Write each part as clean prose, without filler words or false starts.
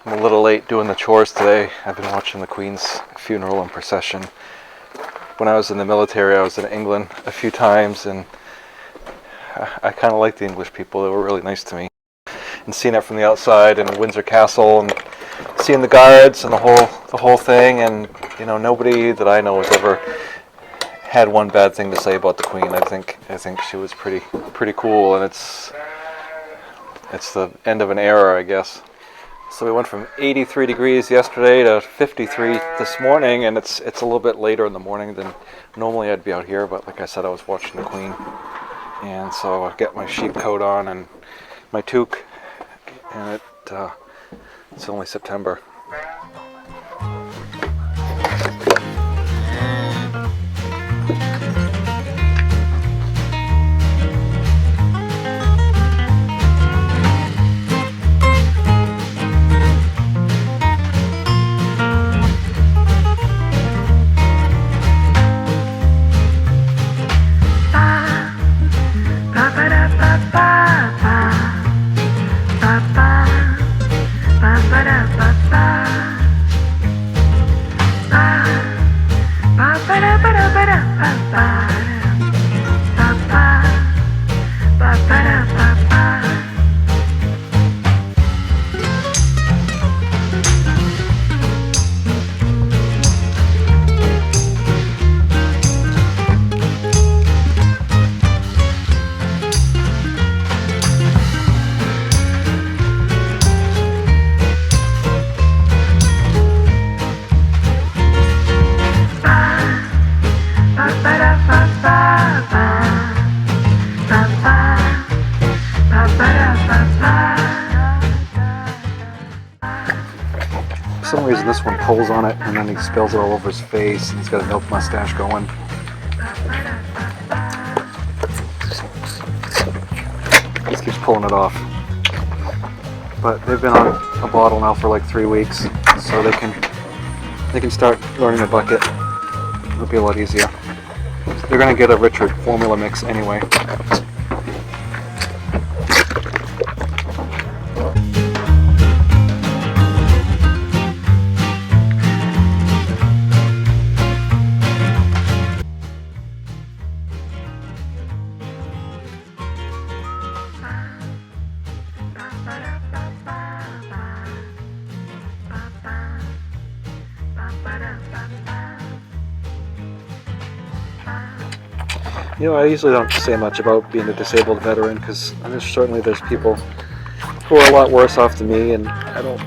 I'm a little late doing the chores today. I've been watching the Queen's funeral and procession. When I was in the military, I was in England a few times, and I kind of liked the English people. They were really nice to me. And seeing it from the outside in Windsor Castle, and seeing the guards and the whole thing, and nobody that I know has ever had one bad thing to say about the Queen. I think she was pretty cool, and it's the end of an era, I guess. So we went from 83 degrees yesterday to 53 this morning, and it's a little bit later in the morning than normally I'd be out here, but like I said, I was watching the Queen, and so I got my sheep coat on and my toque, and it's only September. For some reason this one pulls on it and then he spills it all over his face, and he's got a milk mustache going. He just keeps pulling it off. But they've been on a bottle now for like 3 weeks, so they can start learning a bucket. It'll be a lot easier. They're going to get a richer formula mix anyway. I usually don't say much about being a disabled veteran, because there's people who are a lot worse off than me, and I don't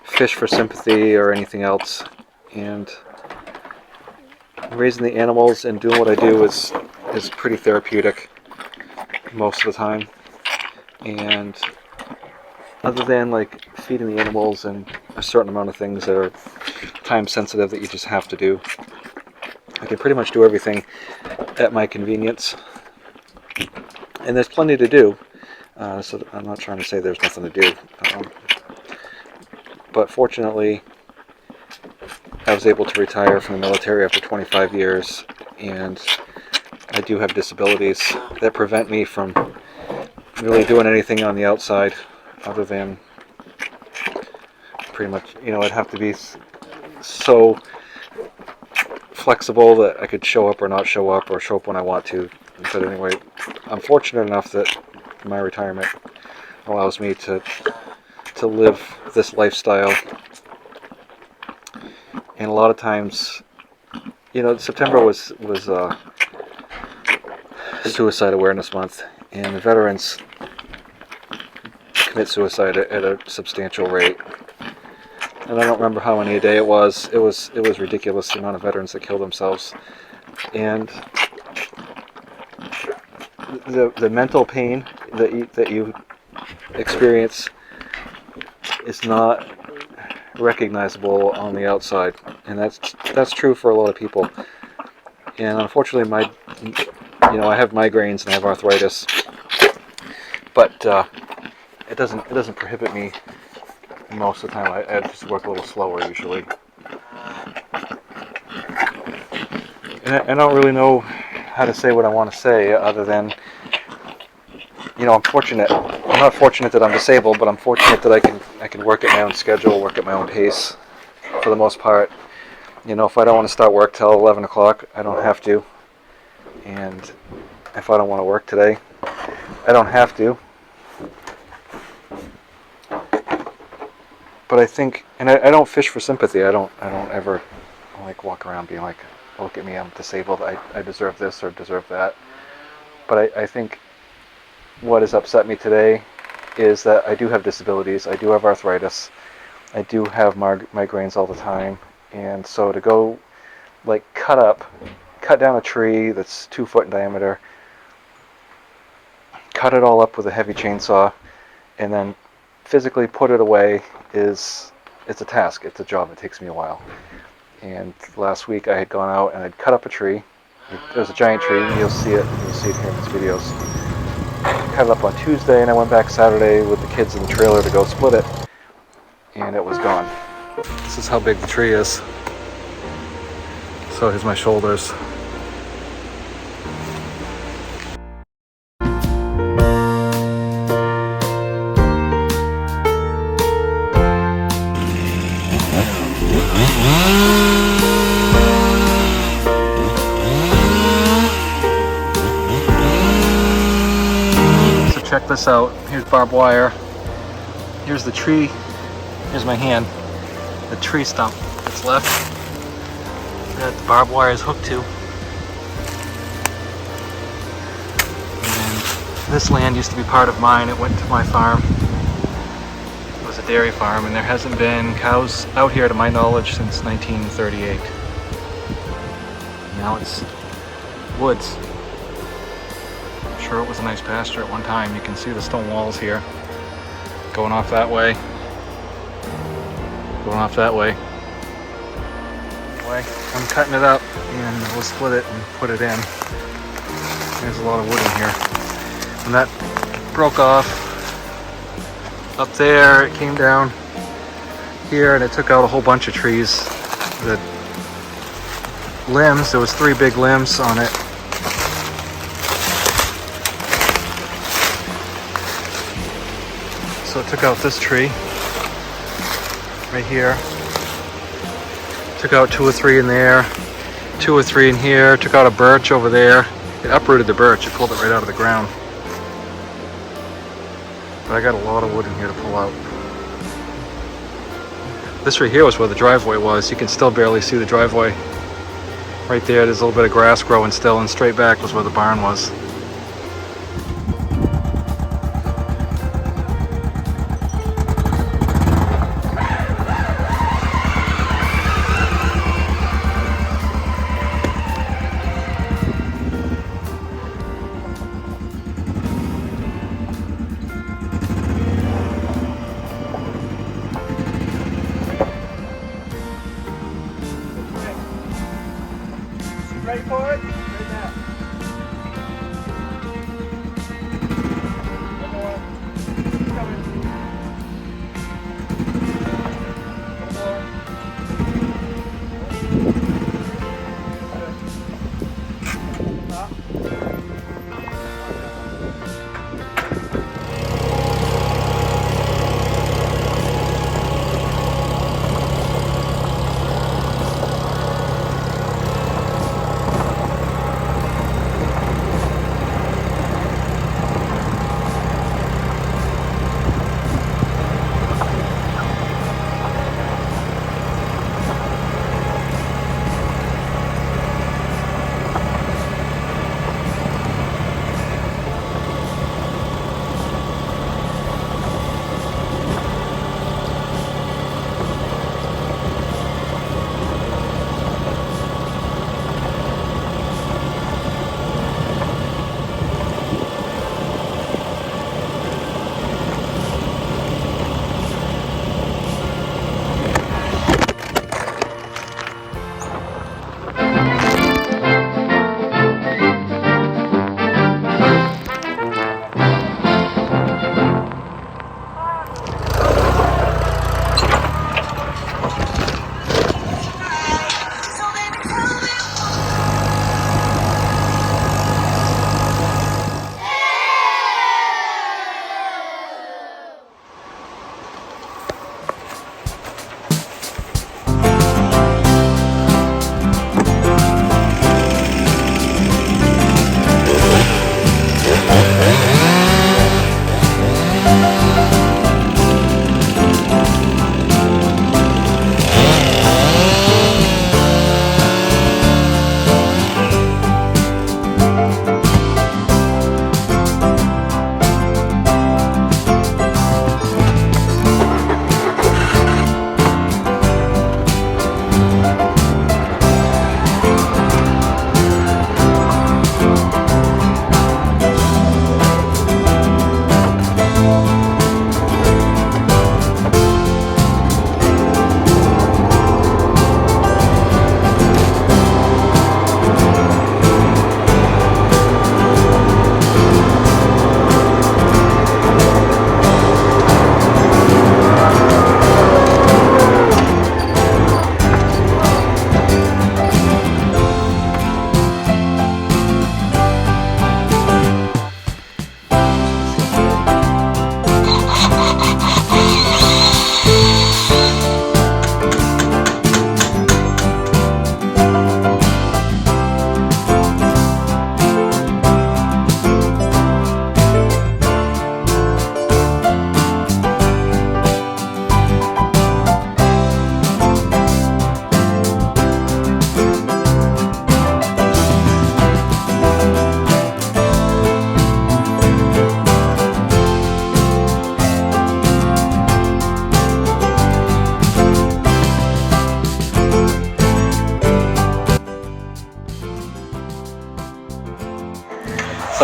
fish for sympathy or anything else. And raising the animals and doing what I do is pretty therapeutic most of the time. And other than like feeding the animals and a certain amount of things that are time sensitive that you just have to do, I can pretty much do everything at my convenience, and there's plenty to do, so I'm not trying to say there's nothing to do, but fortunately I was able to retire from the military after 25 years, and I do have disabilities that prevent me from really doing anything on the outside other than pretty much, I'd have to be so flexible that I could show up or not show up, or show up when I want to. But anyway, I'm fortunate enough that my retirement allows me to live this lifestyle. And a lot of times, September was Suicide Awareness Month, and the veterans commit suicide at a substantial rate. And I don't remember how many a day it was. It was ridiculous, the amount of veterans that kill themselves. And the mental pain that you experience is not recognizable on the outside, and that's true for a lot of people. And unfortunately, I have migraines and I have arthritis, but it doesn't prohibit me. Most of the time, I just work a little slower usually. And I don't really know how to say what I want to say other than, I'm fortunate. I'm not fortunate that I'm disabled, but I'm fortunate that I can I can work at my own schedule, work at my own pace for the most part. You know, if I don't want to start work till 11 o'clock, I don't have to. And if I don't want to work today, I don't have to. But I think, and I don't fish for sympathy. I don't ever like walk around being like, look at me, I'm disabled, I deserve this or deserve that. But I think what has upset me today is that I do have disabilities, I do have arthritis, I do have migraines all the time, and so to go like cut down a tree that's 2 foot in diameter, cut it all up with a heavy chainsaw, and then physically put it away it's a task, it's a job, it takes me a while. And last week I had gone out and I'd cut up a tree. There's a giant tree, and you'll see it here in these videos. I cut it up on Tuesday, and I went back Saturday with the kids in the trailer to go split it, and it was gone. This is how big the tree is. So here's my shoulders. Check this out. Here's barbed wire. Here's the tree. Here's my hand. The tree stump that's left that the barbed wire is hooked to. And this land used to be part of mine. It went to my farm. It was a dairy farm, and there hasn't been cows out here to my knowledge since 1938. Now it's woods. It was a nice pasture at one time. You can see the stone walls here going off that way, anyway, I'm cutting it up and we'll split it and put it in. There's a lot of wood in here, and that broke off up there. It came down here and it took out a whole bunch of trees. The limbs, there was 3 big limbs on it. So it took out this tree right here, took out 2 or 3 in there, 2 or 3 in here, took out a birch over there. It uprooted the birch, it pulled it right out of the ground. But I got a lot of wood in here to pull out. This right here was where the driveway was. You can still barely see the driveway. Right there, there's a little bit of grass growing still, and straight back was where the barn was. Ready for it? Right now.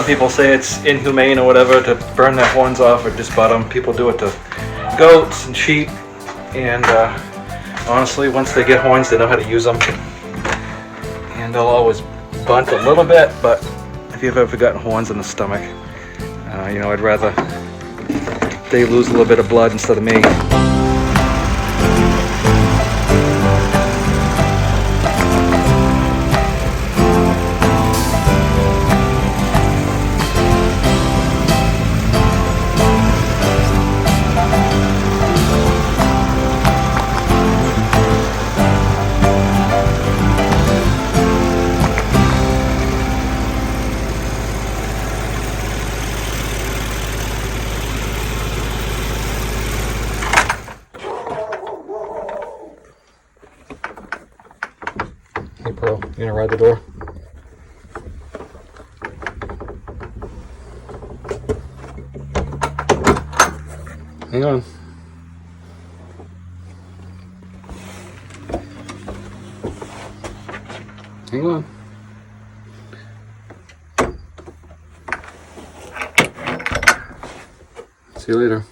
people say it's inhumane or whatever to burn their horns off or just butt them. People do it to goats and sheep, and honestly, once they get horns, they know how to use them. And they'll always bunt a little bit, but if you've ever gotten horns in the stomach, you know, I'd rather they lose a little bit of blood instead of me. Hey Pearl, you gonna ride the door? Hang on. Hang on. See you later.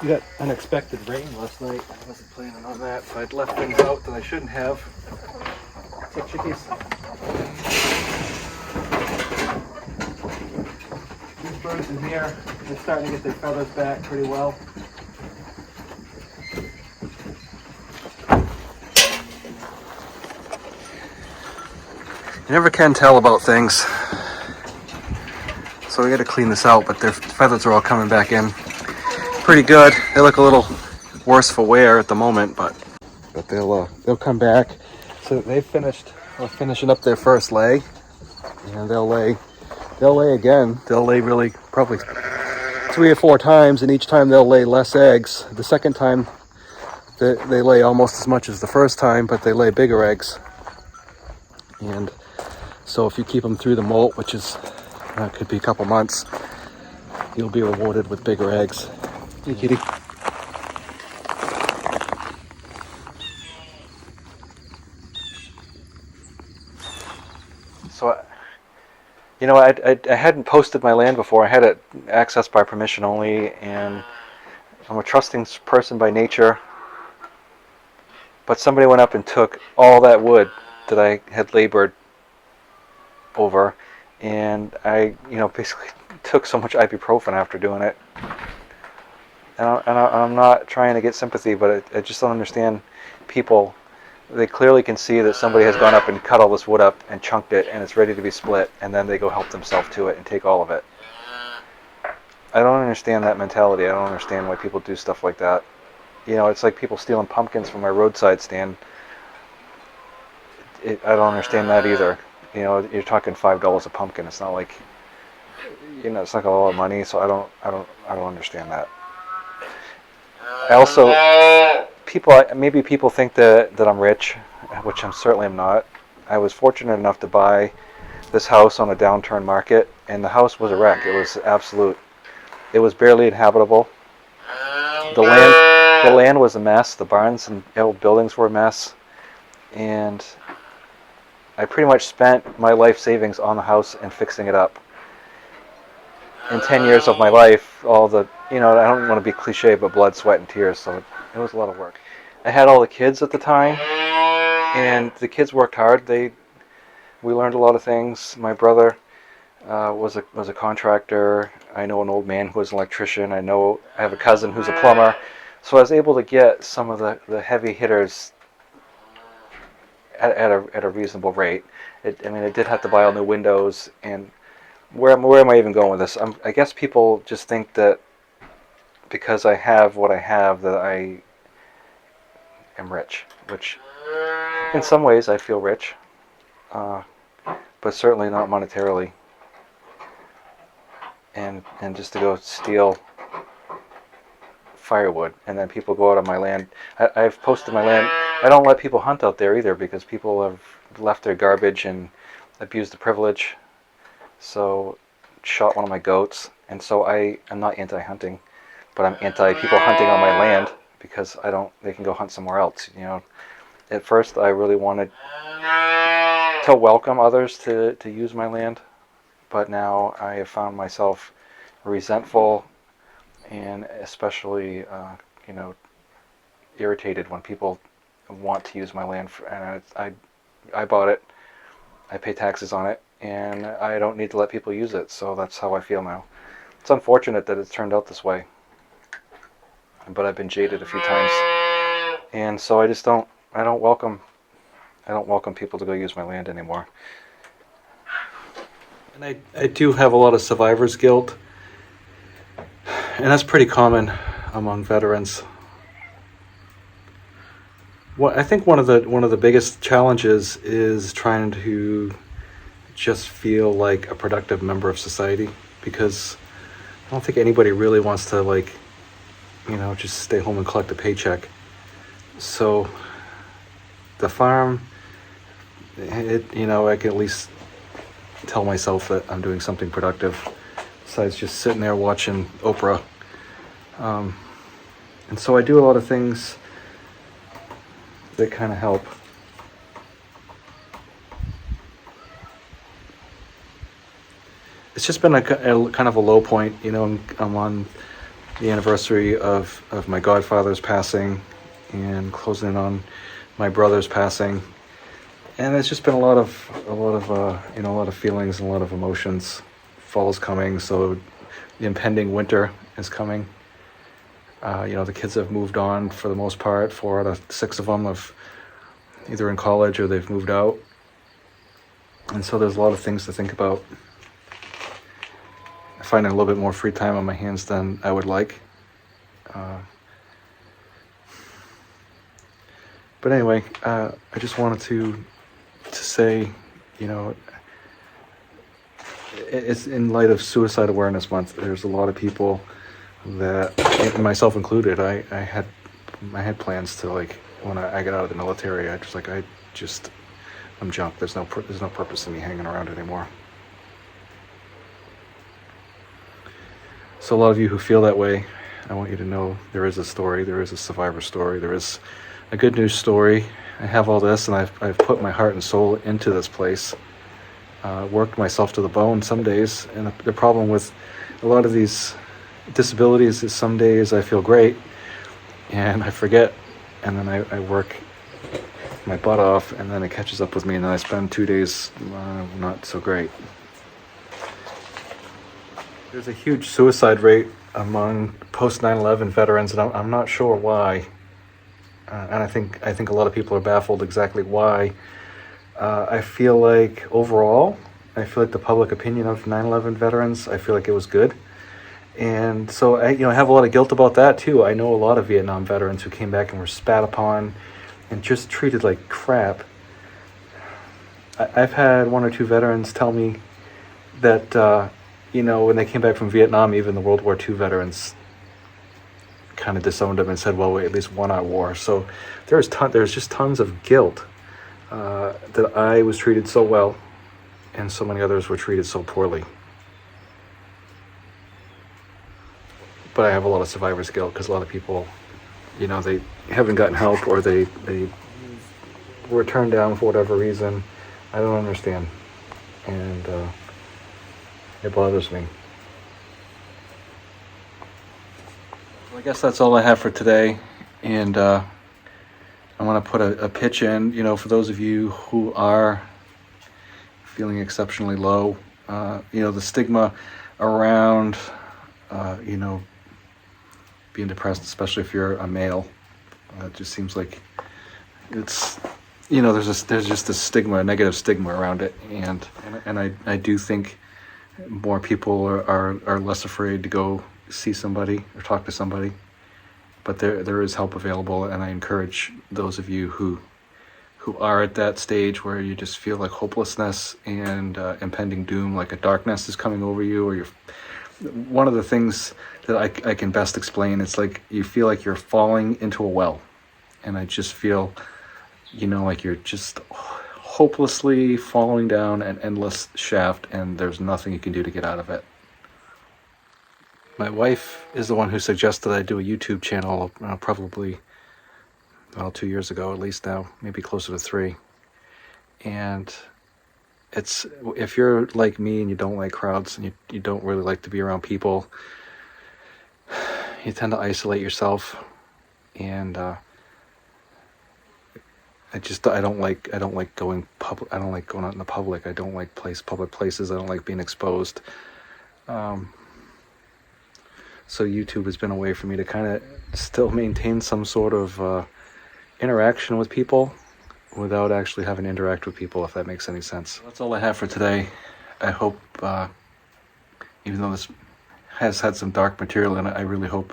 We got unexpected rain last night. I wasn't planning on that, so I'd left things out that I shouldn't have. Hey, chickies. These birds in here, they're starting to get their feathers back pretty well. You never can tell about things. So we got to clean this out, but their feathers are all coming back in. Pretty good. They look a little worse for wear at the moment, but they'll come back. So they finishing up their first lay, and they'll lay again. They'll lay really probably 3 or 4 times, and each time they'll lay less eggs. The second time they lay almost as much as the first time, but they lay bigger eggs. And so if you keep them through the molt, which is could be a couple months, you'll be rewarded with bigger eggs. Hey, kitty. So, you know, I hadn't posted my land before. I had it accessed by permission only, and I'm a trusting person by nature. But somebody went up and took all that wood that I had labored over, and I, you know, basically took so much ibuprofen after doing it. And I'm not trying to get sympathy, but I just don't understand people. They clearly can see that somebody has gone up and cut all this wood up and chunked it, and it's ready to be split, and then they go help themselves to it and take all of it. I don't understand that mentality. I don't understand why people do stuff like that. You know, it's like people stealing pumpkins from my roadside stand. I don't understand that either. You know, you're talking $5 a pumpkin. It's not like, you know, it's not a lot of money. So I don't understand that. I also, maybe people think that I'm rich, which I'm certainly am not. I was fortunate enough to buy this house on a downturn market, and the house was a wreck. It was absolute. It was barely inhabitable. The The land was a mess. The barns and old buildings were a mess. And I pretty much spent my life savings on the house and fixing it up. In 10 years of my life, all the, I don't want to be cliche, but blood, sweat, and tears, so it was a lot of work. I had all the kids at the time, and the kids worked hard. We learned a lot of things. My brother was a contractor. I know an old man who was an electrician. I have a cousin who's a plumber. So I was able to get some of the heavy hitters at a reasonable rate. I did have to buy all new windows. And where am I even going with this? I guess people just think that because I have what I have that I am rich, which in some ways I feel rich, but certainly not monetarily. And just to go steal firewood, and then people go out on my land. I've posted my land. I don't let people hunt out there either because people have left their garbage and abused the privilege. So shot one of my goats, and so I am not anti-hunting, but I'm anti people hunting on my land because they can go hunt somewhere else. At first I really wanted to welcome others to use my land, but now I have found myself resentful and especially irritated when people want to use my land and I bought it, I pay taxes on it, and I don't need to let people use it. So that's how I feel now. It's unfortunate that it's turned out this way, but I've been jaded a few times, and so I don't welcome people to go use my land anymore. And I do have a lot of survivor's guilt, and that's pretty common among veterans. I think one of the biggest challenges is trying to just feel like a productive member of society, because I don't think anybody really wants to just stay home and collect a paycheck. So the farm, I can at least tell myself that I'm doing something productive besides just sitting there watching Oprah. And so I do a lot of things that kind of help. It's just been a kind of a low point. I'm on the anniversary of my godfather's passing and closing in on my brother's passing, and it's just been a lot of feelings and a lot of emotions. Fall's coming, so the impending winter is coming. The kids have moved on for the most part. 4 out of 6 of them have either in college or they've moved out, and so there's a lot of things to think about. I find a little bit more free time on my hands than I would like. But anyway, I just wanted to say, it's in light of Suicide Awareness Month. There's a lot of people that, myself included, I had plans to, when I get out of the military, I'm junk. There's no purpose in me hanging around anymore. So a lot of you who feel that way, I want you to know there is a story. There is a survivor story. There is a good news story. I have all this, and I've put my heart and soul into this place. Worked myself to the bone some days, and the problem with a lot of these disabilities is some days I feel great, and I forget, and then I work my butt off, and then it catches up with me, and then I spend 2 days not so great. There's a huge suicide rate among post 9/11 veterans, and I'm not sure why. And I think a lot of people are baffled exactly why. I feel like overall, the public opinion of 9/11 veterans, I feel like it was good. And so I have a lot of guilt about that too. I know a lot of Vietnam veterans who came back and were spat upon and just treated like crap. I've had 1 or 2 veterans tell me that, when they came back from Vietnam, even the World War II veterans kind of disowned them and said, well, we at least won our war. So there's just tons of guilt that I was treated so well and so many others were treated so poorly. But I have a lot of survivor's guilt because a lot of people you know, they haven't gotten help, or they were turned down for whatever reason. I don't understand, and it bothers me. Well, I guess that's all I have for today, and I want to put a pitch in, you know, for those of you who are feeling exceptionally low. You know, the stigma around, you know, being depressed, especially if you're a male, it just seems like it's, you know, there's just a stigma, a negative stigma around it, and I do think more people are less afraid to go see somebody or talk to somebody, but there is help available, and I encourage those of you who are at that stage where you just feel like hopelessness and impending doom, like a darkness is coming over you, or one of the things that I can best explain, it's like you feel like you're falling into a well, and I just feel, you know, like you're just hopelessly falling down an endless shaft, and there's nothing you can do to get out of it. My wife is the one who suggested I do a YouTube channel, probably 2 years ago, at least now, maybe closer to 3. And it's, if you're like me and you don't like crowds, and you don't really like to be around people, you tend to isolate yourself, and I don't like going public. I don't like going out in the public. I don't like public places. I don't like being exposed. So YouTube has been a way for me to kind of still maintain some sort of interaction with people without actually having to interact with people, if that makes any sense. That's all I have for today. I hope, even though this has had some dark material in it, I really hope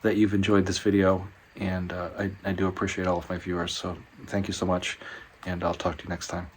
that you've enjoyed this video, and I do appreciate all of my viewers, so thank you so much, and I'll talk to you next time.